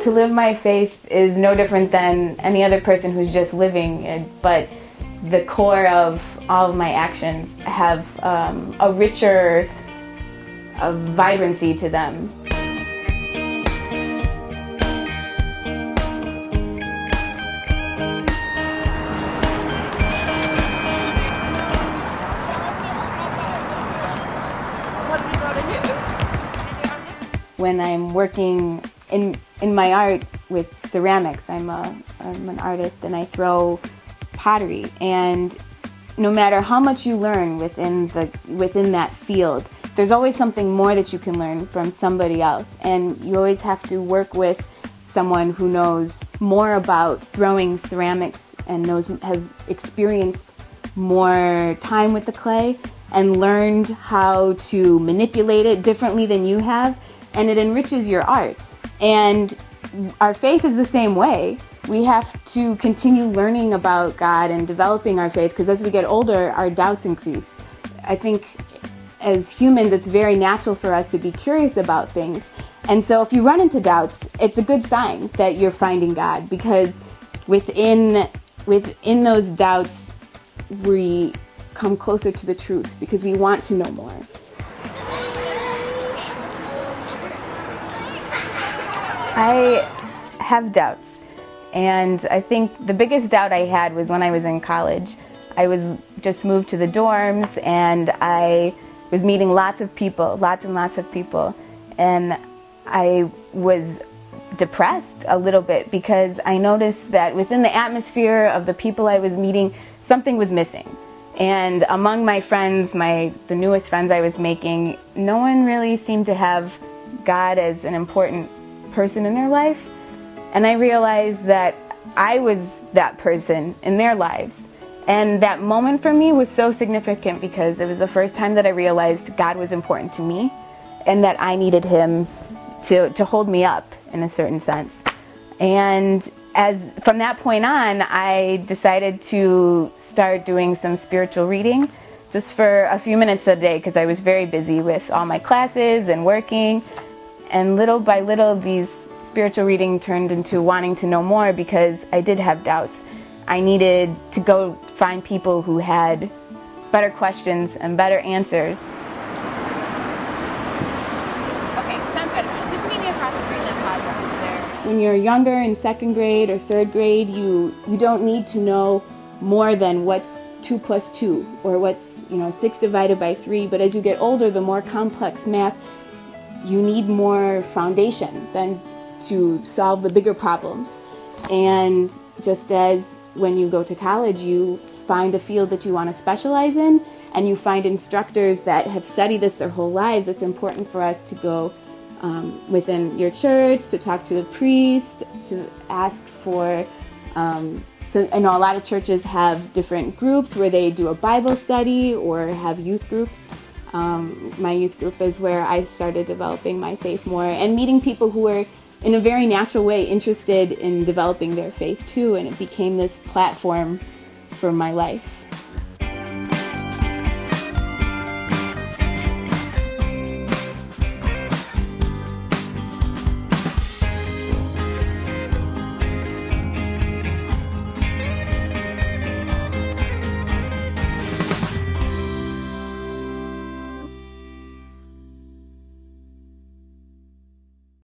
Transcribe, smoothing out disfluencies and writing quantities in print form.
to live my faith is no different than any other person who's just living it, but the core of all of my actions have a richer vibrancy to them. When I'm working in my art with ceramics, I'm an artist and I throw pottery, and no matter how much you learn within that field, there's always something more that you can learn from somebody else, and you always have to work with someone who knows more about throwing ceramics and has experienced more time with the clay and learned how to manipulate it differently than you have, and it enriches your art. And our faith is the same way. We have to continue learning about God and developing our faith, because as we get older, our doubts increase. I think as humans, it's very natural for us to be curious about things. And so if you run into doubts, it's a good sign that you're finding God, because within those doubts, we come closer to the truth because we want to know more. I have doubts, and I think the biggest doubt I had was when I was in college. I was just moved to the dorms, and I was meeting lots of people, lots and lots of people, and I was depressed a little bit because I noticed that within the atmosphere of the people I was meeting, something was missing. And among my friends, the newest friends I was making, no one really seemed to have God as an important person in their life. And I realized that I was that person in their lives. And that moment for me was so significant because it was the first time that I realized God was important to me and that I needed Him to hold me up in a certain sense. And from that point on, I decided to start doing some spiritual reading just for a few minutes a day because I was very busy with all my classes and working. And little by little, these spiritual reading turned into wanting to know more because I did have doubts. I needed to go find people who had better questions and better answers. Okay, sounds good. Just meet me across the street in that plaza. Is there? When you're younger, in second grade or third grade, you don't need to know more than what's 2 + 2 or what's 6 divided by 3. But as you get older, the more complex math, you need more foundation than to solve the bigger problems. And just as when you go to college, you find a field that you want to specialize in, and you find instructors that have studied this their whole lives, it's important for us to go within your church, to talk to the priest, to ask for, I know a lot of churches have different groups where they do a Bible study or have youth groups. My youth group is where I started developing my faith more and meeting people who were in a very natural way interested in developing their faith too, and it became this platform for my life.